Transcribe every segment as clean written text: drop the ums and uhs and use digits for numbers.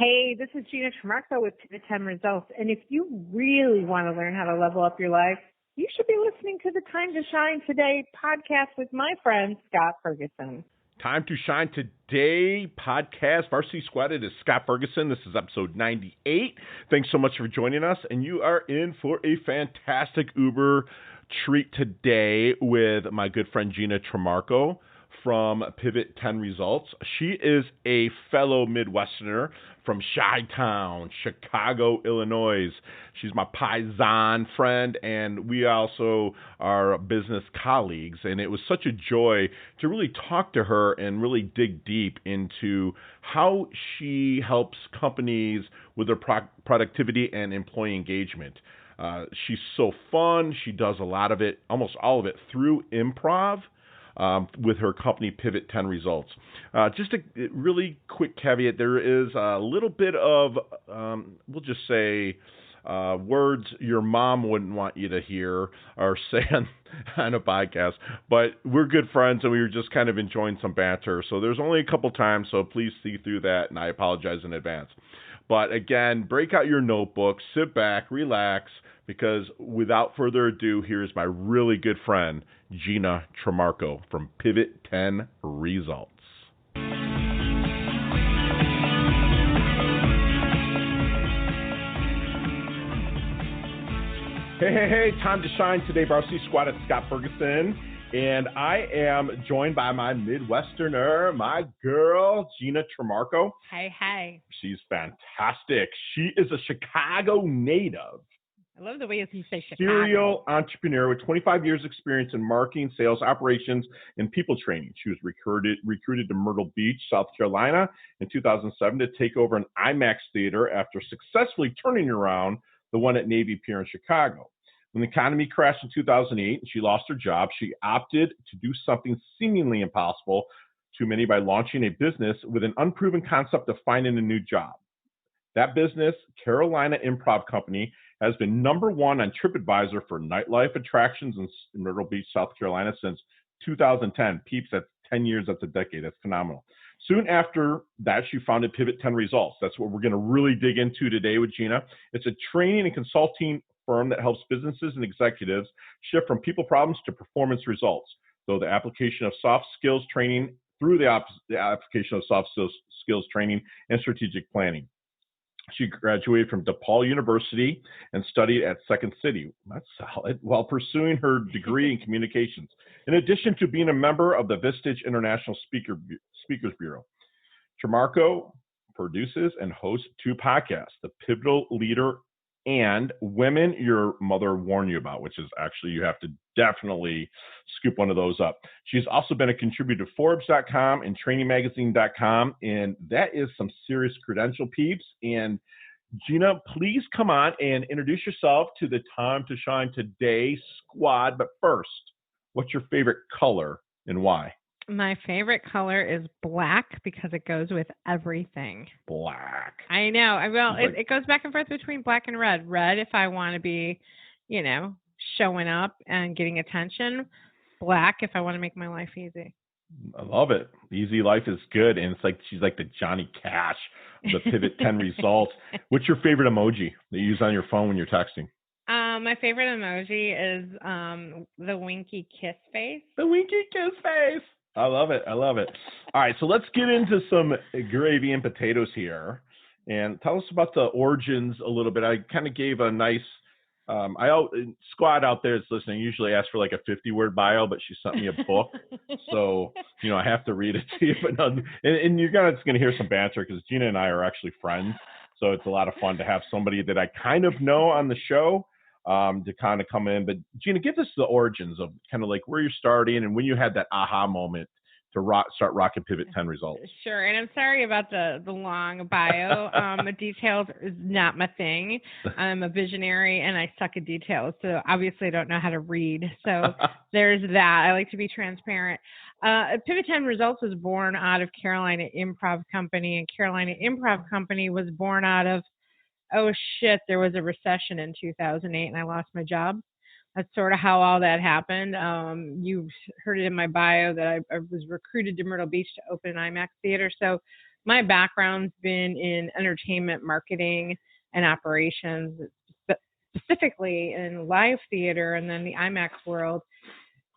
Hey, this is Gina Trimarco with Pivot 10 Results. And if you really want to learn how to level up your life, you should be listening to the Time to Shine Today podcast with my friend, Scott Ferguson. Time to Shine Today podcast, Varsity Squad. It is Scott Ferguson. This is episode 98. Thanks so much for joining us. And you are in for a fantastic Uber treat today with my good friend Gina Trimarco from Pivot 10 Results. She is a fellow Midwesterner from Chi-Town, Chicago, Illinois. She's my Paisan friend, and we also are business colleagues. And it was such a joy to really talk to her and really dig deep into how she helps companies with their productivity and employee engagement. She's so fun. She does a lot of it, almost all of it, through Improv. With her company, Pivot 10 Results. Just a really quick caveat, there is a little bit of, we'll just say, words your mom wouldn't want you to hear or say on a podcast, but we're good friends and we were just kind of enjoying some banter. So there's only a couple times, so please see through that, and I apologize in advance. But again, break out your notebook, sit back, relax, because without further ado, here's my really good friend, Gina Trimarco from Pivot 10 Results. Hey, time to shine today, Varsity Squad. It's Scott Ferguson, and I am joined by my Midwesterner, my girl, Gina Trimarco. Hi. She's fantastic. She is a Chicago native. I love the way you say Chicago. Serial entrepreneur with 25 years experience in marketing, sales, operations, and people training. She was recruited to Myrtle Beach, South Carolina in 2007 to take over an IMAX theater after successfully turning around the one at Navy Pier in Chicago. When the economy crashed in 2008 and she lost her job, she opted to do something seemingly impossible to many by launching a business with an unproven concept of finding a new job. That business, Carolina Improv Company, has been number one on TripAdvisor for nightlife attractions in Myrtle Beach, South Carolina since 2010. Peeps, that's 10 years, that's a decade. That's phenomenal. Soon after that, she founded Pivot 10 Results. That's what we're going to really dig into today with Gina. It's a training and consulting firm that helps businesses and executives shift from people problems to performance results. So the application of soft skills training through the application of soft skills training and strategic planning. She graduated from DePaul University and studied at Second City. That's solid. While pursuing her degree in communications, in addition to being a member of the Vistage International Speakers Bureau. Trimarco produces and hosts two podcasts, The Pivotal Leader and Women Your Mother Warned You About, which is actually, you have to definitely scoop one of those up. She's also been a contributor to Forbes.com and TrainingMagazine.com, and that is some serious credential, peeps. And Gina, please come on and introduce yourself to the Time to Shine Today squad. But first, what's your favorite color and why? My favorite color is black because it goes with everything. Black. I know. Well, it goes back and forth between black and red. Red if I want to be, showing up and getting attention. Black if I want to make my life easy. I love it. Easy life is good. And it's like she's like the Johnny Cash of the Pivot 10 Results. What's your favorite emoji that you use on your phone when you're texting? My favorite emoji is the winky kiss face. The winky kiss face. I love it. All right, so let's get into some gravy and potatoes here. And tell us about the origins a little bit. I kind of gave a nice, squad out there that's listening usually asks for like a 50-word bio, but she sent me a book. So, I have to read it to you. But no, and you're just going to hear some banter because Gina and I are actually friends. So it's a lot of fun to have somebody that I kind of know on the show to kind of come in. But Gina, give us the origins of kind of like where you're starting and when you had that aha moment to start rocking Pivot 10 Results. Sure. And I'm sorry about the long bio. The details is not my thing. I'm a visionary and I suck at details. So obviously I don't know how to read. So there's that. I like to be transparent. Pivot 10 Results was born out of Carolina Improv Company, and Carolina Improv Company was born out of, there was a recession in 2008 and I lost my job. That's sort of how all that happened. You heard it in my bio that I was recruited to Myrtle Beach to open an IMAX theater. So my background's been in entertainment marketing and operations, specifically in live theater and then the IMAX world.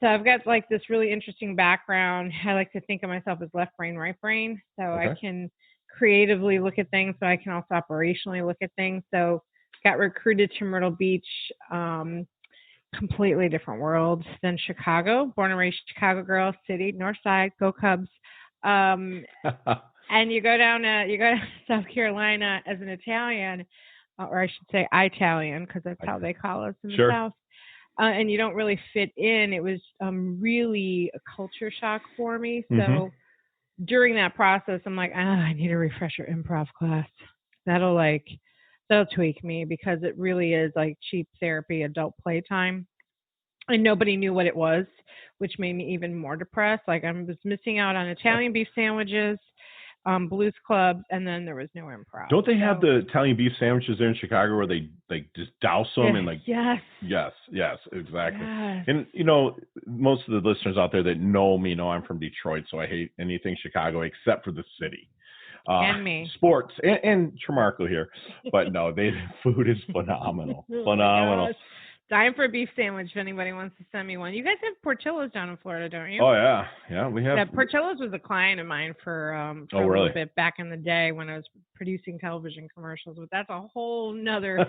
So I've got like this really interesting background. I like to think of myself as left brain, right brain. So I can creatively look at things, but I can also operationally look at things. So got recruited to Myrtle Beach, completely different world than Chicago. Born and raised Chicago girl, city, North Side, go Cubs. And you go down to South Carolina as an Italian, or I should say Italian, because that's how they call us in the South. And you don't really fit in. It was really a culture shock for me. So during that process, I'm like, I need a refresher improv class. That'll tweak me, because it really is like cheap therapy, adult playtime. And nobody knew what it was, which made me even more depressed. Like I was missing out on Italian beef sandwiches, blues clubs, and then there was no improv. Don't they have the Italian beef sandwiches there in Chicago where they just douse them and like? Yes, exactly. Yes. And most of the listeners out there that know me know I'm from Detroit, so I hate anything Chicago except for the city. And me. Sports and Trimarco here, but no, food is phenomenal. Phenomenal. Dying for a beef sandwich if anybody wants to send me one. You guys have Portillo's down in Florida, don't you? Oh, yeah, we have. Portillo's was a client of mine for a little bit back in the day when I was producing television commercials, but that's a whole nother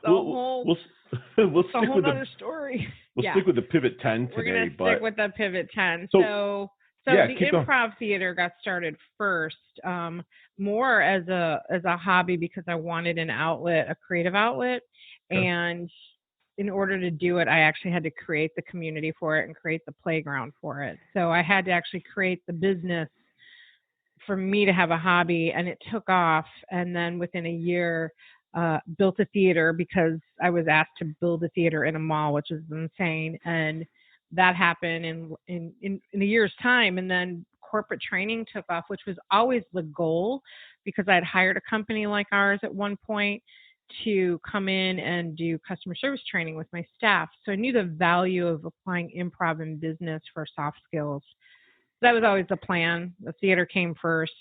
we'll stick with another story. We'll stick with the Pivot 10 today. We're going to stick with the Pivot 10. So the improv theater got started first, more as a hobby, because I wanted an outlet, a creative outlet, and in order to do it, I actually had to create the community for it and create the playground for it. So I had to actually create the business for me to have a hobby, and it took off. And then within a year, built a theater, because I was asked to build a theater in a mall, which is insane. And that happened in a year's time. And then corporate training took off, which was always the goal, because I'd hired a company like ours at one point to come in and do customer service training with my staff. So I knew the value of applying improv in business for soft skills. That was always the plan. The theater came first.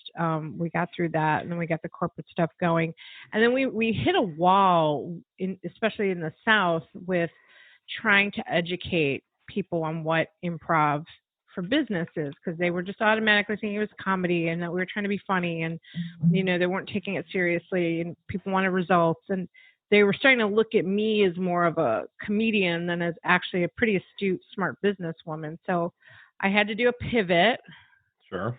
We got through that, and then we got the corporate stuff going. And then we hit a wall, especially in the South, with trying to educate people on what improv for businesses, because they were just automatically thinking it was comedy and that we were trying to be funny, and they weren't taking it seriously, and people wanted results, and they were starting to look at me as more of a comedian than as actually a pretty astute, smart businesswoman. So I had to do a pivot. Sure.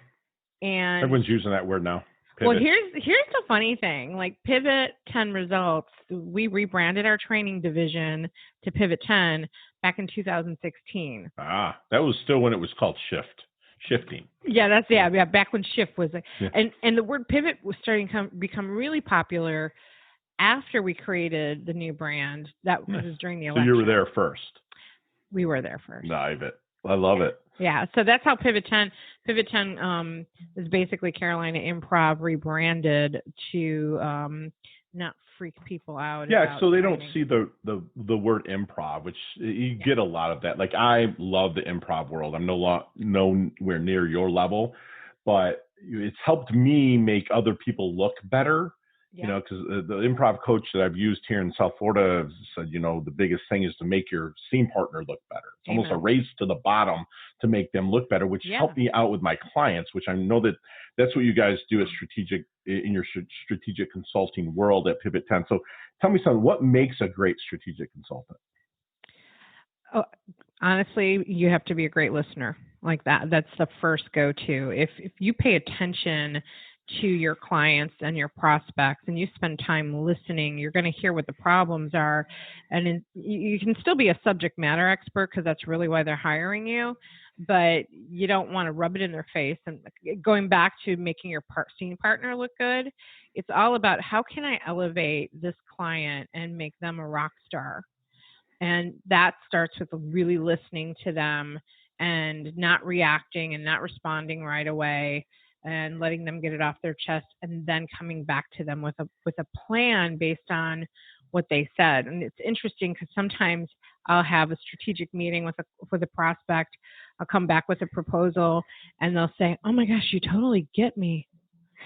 And everyone's using that word now. Pivot. Well, here's the funny thing. Like Pivot 10 Results, we rebranded our training division to Pivot 10 back in 2016. That was still when it was called shifting. Yeah, back when shift was and the word pivot was starting to become really popular after we created the new brand. That was during the election. So you were there first. We were there first. I love it. Yeah, so that's how Pivot 10 is basically Carolina Improv rebranded to not freak people out. Yeah, so they don't see the word improv, which you get a lot of that. Like I love the improv world. I'm nowhere near your level, but it's helped me make other people look better. Yeah. Because the improv coach that I've used here in South Florida said, the biggest thing is to make your scene partner look better. It's almost a race to the bottom to make them look better, which helped me out with my clients, which I know that's what you guys do in your strategic consulting world at Pivot 10. So tell me something, what makes a great strategic consultant? Oh, honestly, you have to be a great listener. Like that. That's the first go-to. If you pay attention to your clients and your prospects and you spend time listening, you're going to hear what the problems are. And you can still be a subject matter expert, because that's really why they're hiring you, but you don't want to rub it in their face. And going back to making your scene partner look good, it's all about how can I elevate this client and make them a rock star? And that starts with really listening to them and not reacting and not responding right away, and letting them get it off their chest, and then coming back to them with a plan based on what they said. And it's interesting because sometimes I'll have a strategic meeting with a prospect. I'll come back with a proposal, and they'll say, "Oh my gosh, you totally get me."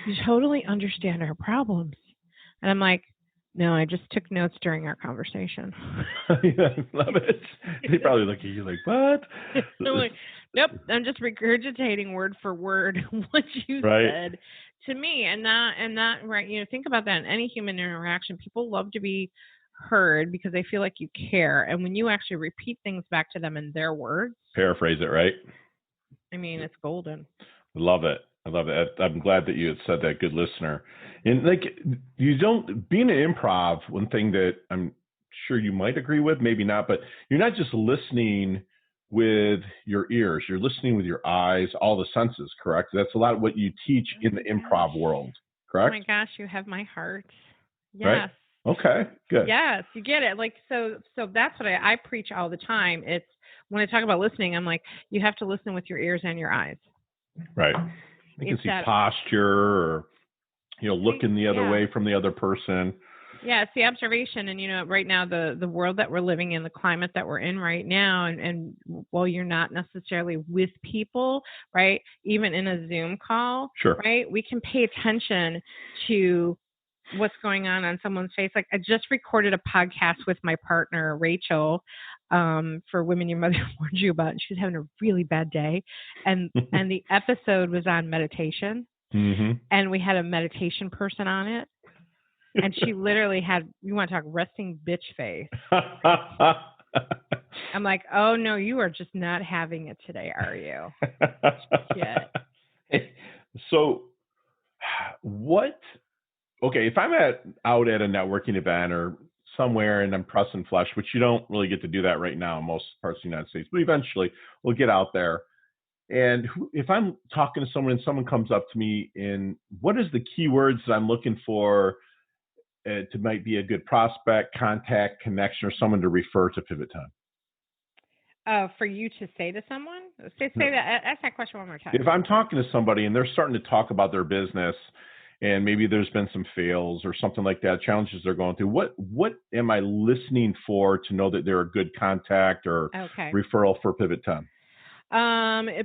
You totally understand our problems. And I'm like, no, I just took notes during our conversation. Yeah, I love it. They probably look at you like, what? I'm like, nope, I'm just regurgitating word for word what you Right. said to me. And that, right, think about that in any human interaction. People love to be heard because they feel like you care. And when you actually repeat things back to them in their words, Paraphrase it, right? I mean, it's golden. Love it. I love it. I'm glad that you had said that, good listener. And like, you don't, being an improv, one thing that I'm sure you might agree with, maybe not, but you're not just listening with your ears, you're listening with your eyes, all the senses, correct? That's a lot of what you teach in the improv world, correct? Oh my gosh, you have my heart. Yes. Right? Okay, good. Yes, you get it. Like, so that's what I preach all the time. It's when I talk about listening, I'm like, you have to listen with your ears and your eyes. Right. You can see posture or, looking the other way from the other person. Yeah, it's the observation. And, right now, the world that we're living in, the climate that we're in right now, and while you're not necessarily with people, right, even in a Zoom call, Sure. right, we can pay attention to what's going on someone's face. Like, I just recorded a podcast with my partner, Rachel, for Women Your Mother Warned You About, and she was having a really bad day. And the episode was on meditation. Mm-hmm. And we had a meditation person on it. And she literally had, you want to talk resting bitch face. I'm like, oh, no, you are just not having it today, are you? Shit. So if I'm out at a networking event or somewhere and I'm pressing flesh, which you don't really get to do that right now in most parts of the United States, but eventually we'll get out there. And if I'm talking to someone and someone comes up to me, and what is the keywords that I'm looking for to might be a good prospect, contact, connection, or someone to refer to Pivot Time? For you to say to someone? Say that. Ask that question one more time. If I'm talking to somebody and they're starting to talk about their business and maybe there's been some fails or something like that, challenges they're going through, what am I listening for to know that they're a good contact or referral for Pivot Time?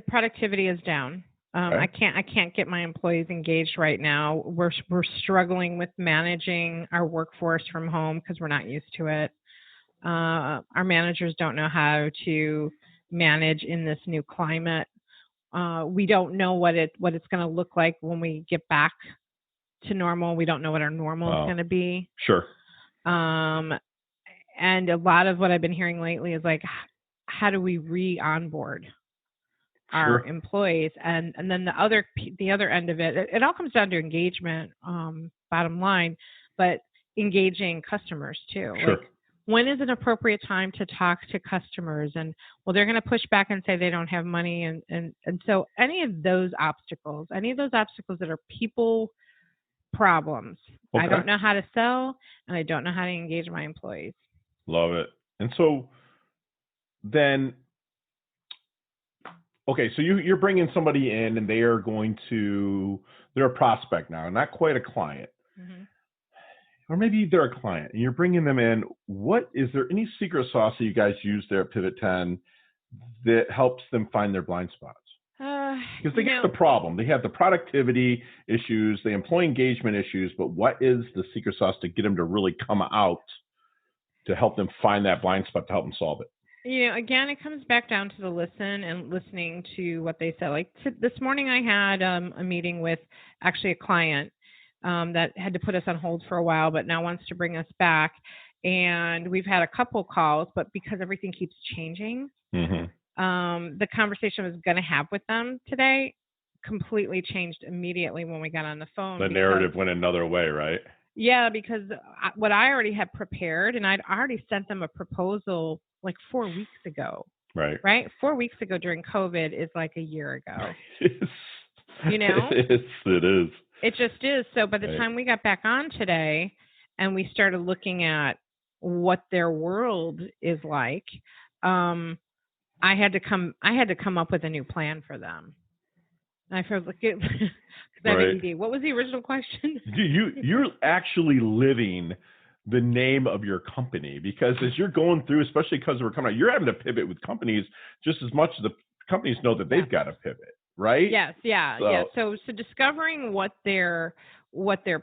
Productivity is down. I can't get my employees engaged right now. We're struggling with managing our workforce from home because we're not used to it. Our managers don't know how to manage in this new climate. We don't know what it's going to look like when we get back to normal. We don't know what our normal is going to be. Sure. And a lot of what I've been hearing lately is like, how do we re-onboard our employees? And then the other end of it all comes down to engagement, bottom line, but engaging customers too. Sure. Like, when is an appropriate time to talk to customers? And well, they're going to push back and say they don't have money. And so any of those obstacles that are people problems, I don't know how to sell, and I don't know how to engage my employees. Love it. And so then, so you're bringing somebody in and they're a prospect now, not quite a client. Mm-hmm. Or maybe they're a client and you're bringing them in. Is there any secret sauce that you guys use there at Pivot 10 that helps them find their blind spots? Because they get the problem. They have the productivity issues, the employee engagement issues, but what is the secret sauce to get them to really come out to help them find that blind spot to help them solve it? Again, it comes back down to the listening to what they said. Like this morning I had a meeting with actually a client that had to put us on hold for a while, but now wants to bring us back. And we've had a couple calls, but because everything keeps changing, the conversation I was going to have with them today completely changed immediately when we got on the phone. The narrative went another way, right? Yeah, because what I already had prepared, and I'd already sent them a proposal like 4 weeks ago. Right. 4 weeks ago during COVID is like a year ago. It is. It just is. So by the time we got back on today and we started looking at what their world is like, I had to come up with a new plan for them. And I felt like it. What was the original question? You're actually living the name of your company, because as you're going through, especially because we're coming out, you're having to pivot with companies just as much as the companies know that they've got to pivot. right? Yes, yeah, So, yeah. So discovering what their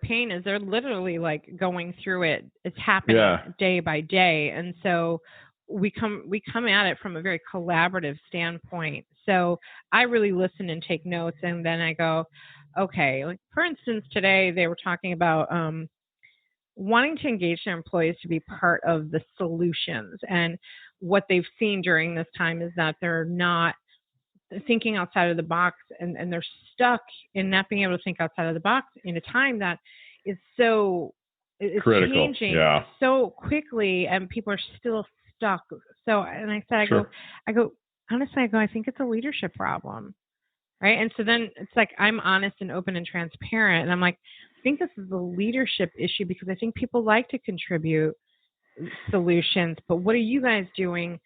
pain is, they're literally like going through it. It's happening day by day. And so we come at it from a very collaborative standpoint. So I really listen and take notes, and then I go, okay, like for instance, today they were talking about wanting to engage their employees to be part of the solutions. And what they've seen during this time is that they're not thinking outside of the box, and they're stuck in not being able to think outside of the box in a time that is so it's critical. changing Yeah. so quickly, and people are still stuck. So, and I said, I go, honestly, I think it's a leadership problem, right? And so then it's like I'm honest and open and transparent, and I'm like, I think this is a leadership issue because I think people like to contribute solutions, but what are you guys doing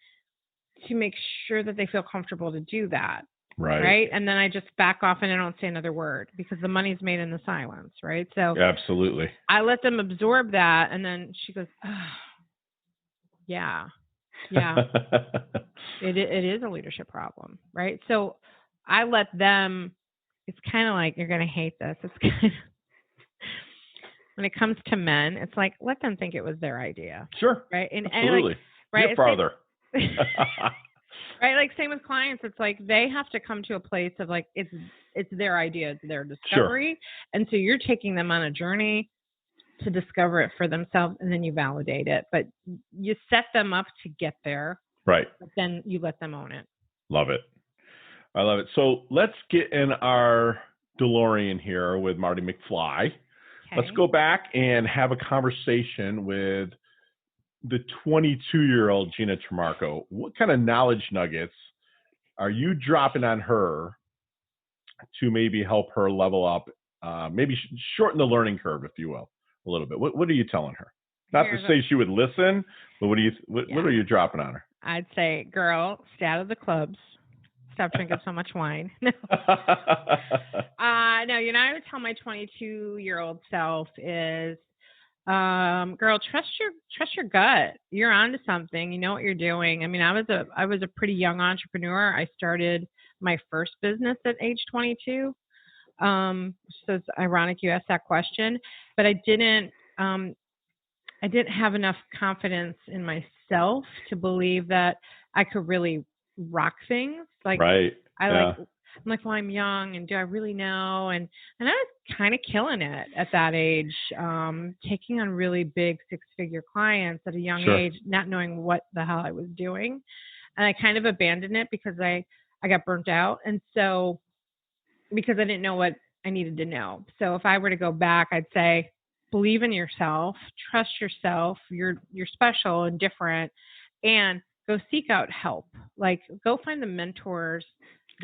to make sure that they feel comfortable to do that? Right. And then I just back off and I don't say another word because the money's made in the silence. Right. So absolutely. I let them absorb that. And then she goes, oh, yeah. It is a leadership problem. Right. So I let them, it's kind of like, you're going to hate this. It's kind of, when it comes to men, it's like, let them think it was their idea. Sure. Right. And absolutely. like, right. Get farther. Right, like same with clients. It's like they have to come to a place of like it's their idea, it's their discovery, and so you're taking them on a journey to discover it for themselves, and then you validate it. But you set them up to get there, right? But then you let them own it. Love it. I love it. So let's get in our DeLorean here with Marty McFly. Okay. Let's go back and have a conversation with the 22-year-old Gina Trimarco. What kind of knowledge nuggets are you dropping on her to maybe help her level up, maybe shorten the learning curve, if you will, a little bit? What are you telling her? Not to say she would listen, but what are you dropping on her? I'd say, girl, stay out of the clubs. Stop drinking so much wine. No, no. You know, I would tell my 22-year-old self is, girl, trust your gut. You're onto something. You know what you're doing. I mean, I was a pretty young entrepreneur. I started my first business at age 22. So it's ironic you asked that question, but I didn't have enough confidence in myself to believe that I could really rock things. Like, I'm like, well, I'm young, and do I really know? And I was kind of killing it at that age, taking on really big 6-figure clients at a young age, not knowing what the hell I was doing. And I kind of abandoned it because I got burnt out. And so, because I didn't know what I needed to know. So if I were to go back, I'd say, believe in yourself, trust yourself. You're special and different, and go seek out help. Like, go find the mentors.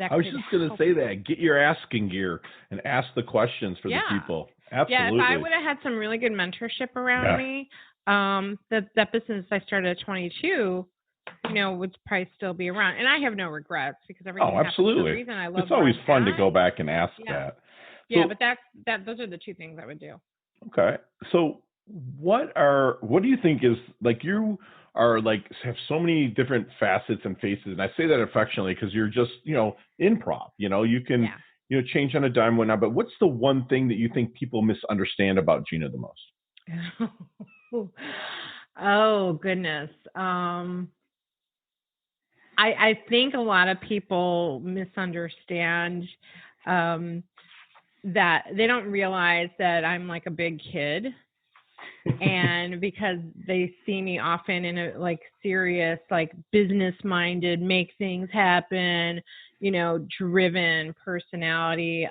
I was just going to say that. Get your asking gear and ask the questions for the people. Absolutely. Yeah, if I would have had some really good mentorship around me, that business I started at 22, would probably still be around. And I have no regrets because everything happens for a reason. I love it's always fun to go back and ask that. Yeah, but those are the two things I would do. Okay. So what do you think is, like, you are like have so many different facets and faces, and I say that affectionately because you're just, improv, you can, change on a dime, whatnot, but what's the one thing that you think people misunderstand about Gina the most? Oh, goodness. I think a lot of people misunderstand, that they don't realize that I'm like a big kid. And because they see me often in a like serious, like business minded, make things happen, driven personality,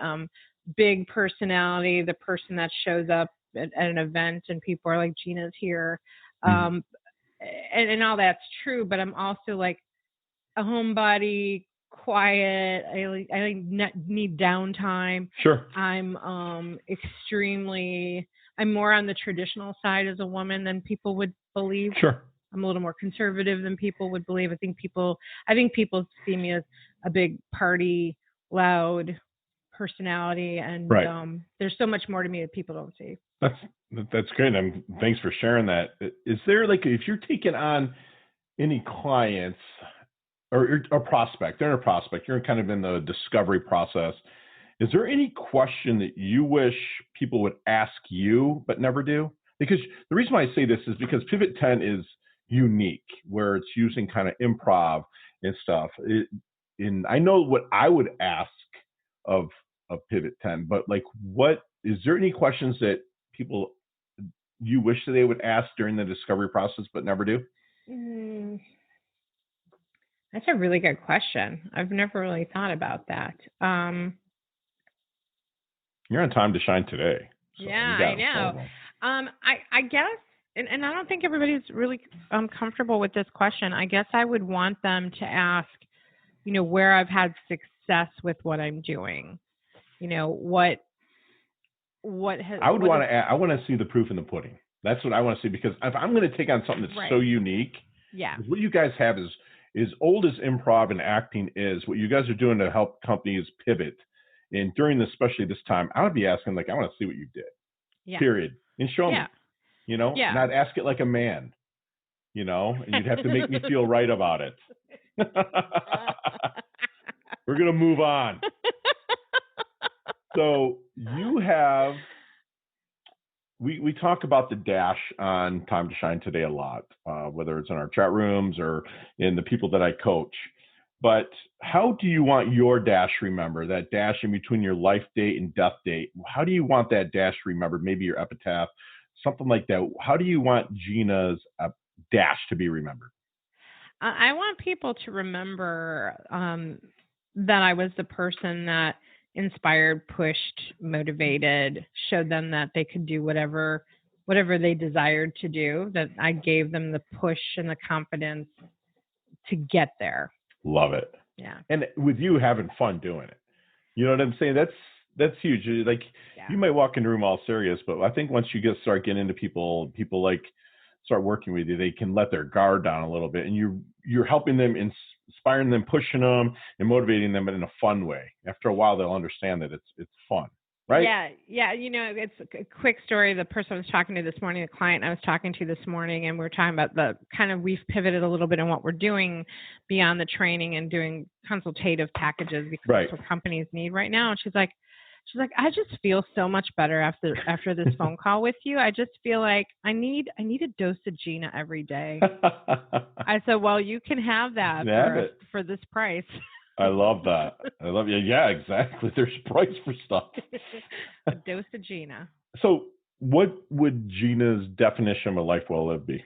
big personality, the person that shows up at an event and people are like, Gina's here. And all that's true, but I'm also like a homebody, quiet. I need downtime. Sure. I'm I'm more on the traditional side as a woman than people would believe. Sure. I'm a little more conservative than people would believe. I think people see me as a big party, loud personality, and there's so much more to me that people don't see. That's great. Thanks for sharing that. Is there, like, if you're taking on any clients, or a prospect. They're a prospect. You're kind of in the discovery process. Is there any question that you wish people would ask you but never do? Because the reason why I say this is because Pivot 10 is unique, where it's using kind of improv and stuff. And I know what I would ask of Pivot 10, but like, what is there any questions that people you wish that they would ask during the discovery process but never do? That's a really good question. I've never really thought about that. You're on Time to Shine today. So yeah, I know. I guess, and I don't think everybody's really comfortable with this question. I guess I would want them to ask, where I've had success with what I'm doing. What has. I would want to. I want to see the proof in the pudding. That's what I want to see, because if I'm going to take on something that's so unique, what you guys have is old as improv and acting is. What you guys are doing to help companies pivot, and during this, especially this time, I would be asking, like, I want to see what you did. Yeah. Period. And show me. Not ask it like a man. And you'd have to make me feel right about it. We're gonna move on. So you have. We talk about the dash on Time to Shine today a lot, whether it's in our chat rooms or in the people that I coach. But how do you want your dash remembered, that dash in between your life date and death date? How do you want that dash remembered? Maybe your epitaph, something like that. How do you want Gina's dash to be remembered? I want people to remember that I was the person that inspired, pushed, motivated, showed them that they could do whatever they desired to do, that I gave them the push and the confidence to get there. Love it. Yeah. And with you having fun doing it. You know what I'm saying? That's huge. Like, you might walk in the room all serious, but I think once you start getting into people like start working with you, they can let their guard down a little bit, and you're helping them, inspiring them, pushing them, and motivating them in a fun way. After a while, they'll understand that it's fun, right? Yeah. It's a quick story. The person I was talking to this morning, the client I was talking to this morning, and we were talking about the kind of, we've pivoted a little bit on what we're doing beyond the training and doing consultative packages, because that's what companies need right now. And she's like, I just feel so much better after this phone call with you. I just feel like I need a dose of Gina every day. I said, well, you can have that for this price. I love that. I love you. Yeah, exactly. There's a price for stuff. A dose of Gina. So what would Gina's definition of a life well lived be?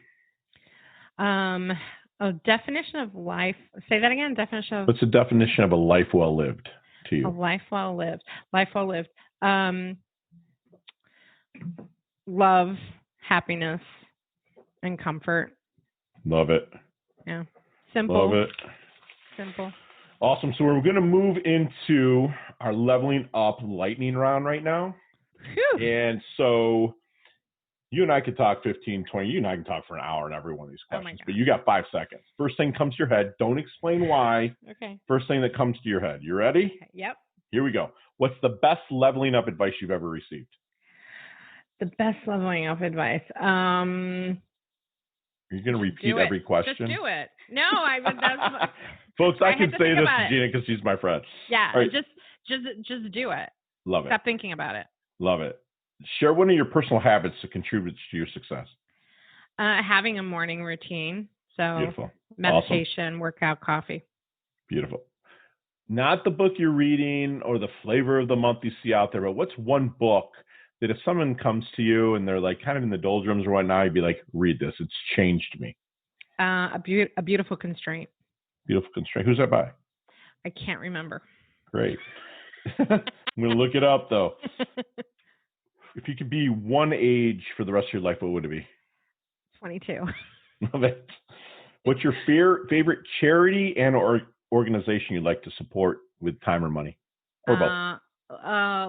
Definition of life. Say that again. Definition of. What's the definition of a life well lived to you? A life well lived. Life well lived. Love, happiness, and comfort. Love it. Yeah. Simple. Love it. Simple. Awesome. So we're going to move into our leveling up lightning round right now. Whew. And so you and I could talk 15, 20. You and I can talk for an hour on every one of these questions. But you got 5 seconds. First thing comes to your head. Don't explain why. Okay. First thing that comes to your head. You ready? Okay. Yep. Here we go. What's the best leveling up advice you've ever received? The best leveling up advice. Are you going to repeat every question? Just do it. No, I would. That's. Folks, I can say this to Gina because she's my friend. Yeah, right. Just do it. Love it. Stop thinking about it. Love it. Share one of your personal habits that contributes to your success. Having a morning routine. So beautiful. Meditation, awesome. Workout, coffee. Beautiful. Not the book you're reading or the flavor of the month you see out there, but what's one book that if someone comes to you and they're like kind of in the doldrums or whatnot, you'd be like, read this. It's changed me. A Beautiful Constraint. Beautiful Constraint. Who's that by? I can't remember. Great. I'm going to look it up, though. If you could be one age for the rest of your life, what would it be? 22. Love it. What's your favorite charity and or organization you'd like to support with time or money? Or both?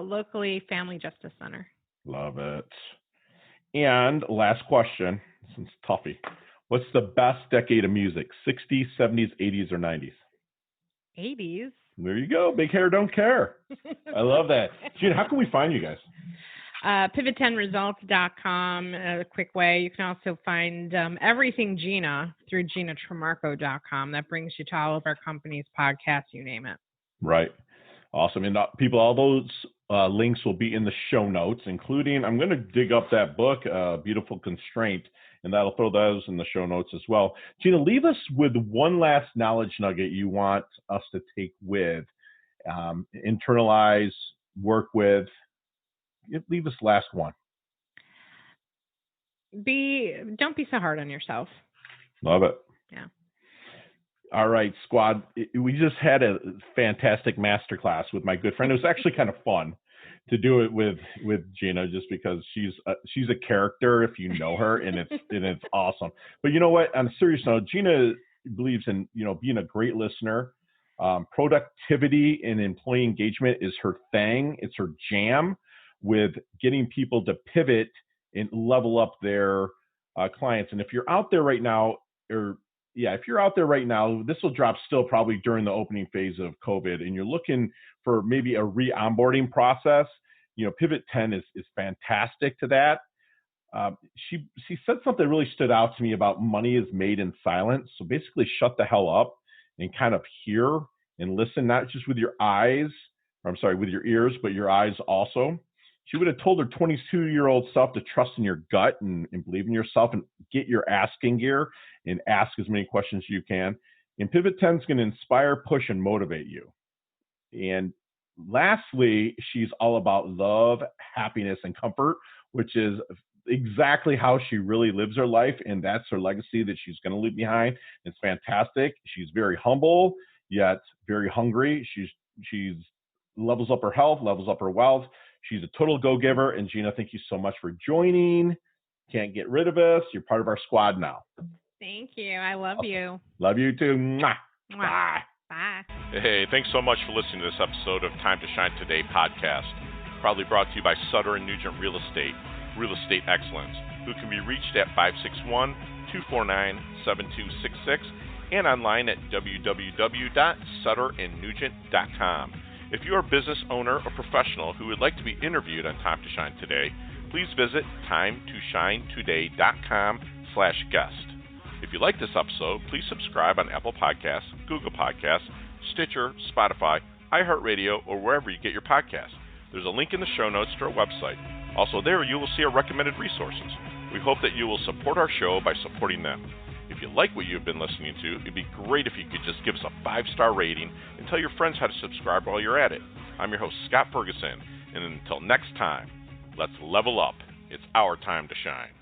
Locally, Family Justice Center. Love it. And last question. This is toughie. What's the best decade of music? 60s, 70s, 80s, or 90s? 80s. There you go. Big hair, don't care. I love that. Gina, how can we find you guys? Pivot10results.com, a quick way. You can also find everything Gina through GinaTrimarco.com. That brings you to all of our company's podcasts, you name it. Right. Awesome. And people, all those links will be in the show notes, including, I'm going to dig up that book, Beautiful Constraint, and that'll throw those in the show notes as well. Gina, leave us with one last knowledge nugget you want us to take with, internalize, work with. Leave us last one. Don't be so hard on yourself. Love it. Yeah. All right, squad. We just had a fantastic masterclass with my good friend. It was actually kind of fun to do it with Gina, just because she's a character if you know her, and it's awesome. But you know what? On a serious note, Gina believes in being a great listener. Productivity and employee engagement is her thing. It's her jam, with getting people to pivot and level up their clients. And if you're out there right now, if you're out there right now, this will drop still probably during the opening phase of COVID, and you're looking for maybe a re-onboarding process, Pivot 10 is fantastic to that. She said something that really stood out to me about money is made in silence. So basically shut the hell up and kind of hear and listen, not just with your eyes, with your ears, but your eyes also. She would have told her 22-year-old self to trust in your gut and believe in yourself and get your asking gear and ask as many questions as you can. And Pivot 10 is going to inspire, push, and motivate you. And lastly, she's all about love, happiness, and comfort, which is exactly how she really lives her life. And that's her legacy that she's going to leave behind. It's fantastic. She's very humble, yet very hungry. She's levels up her health, levels up her wealth. She's a total go-giver. And Gina, thank you so much for joining. Can't get rid of us. You're part of our squad now. Thank you. I love you. Love you too. Mwah. Mwah. Bye. Bye. Hey, thanks so much for listening to this episode of Time to Shine Today podcast. Proudly brought to you by Sutter & Nugent Real Estate Excellence, who can be reached at 561-249-7266 and online at www.sutterandnugent.com. If you are a business owner or professional who would like to be interviewed on Time to Shine Today, please visit timetoshinetoday.com/guest. If you like this episode, please subscribe on Apple Podcasts, Google Podcasts, Stitcher, Spotify, iHeartRadio, or wherever you get your podcasts. There's a link in the show notes to our website. Also there, you will see our recommended resources. We hope that you will support our show by supporting them. If you like what you've been listening to, it'd be great if you could just give us a 5-star rating and tell your friends how to subscribe while you're at it. I'm your host, Scott Ferguson, and until next time, let's level up. It's our time to shine.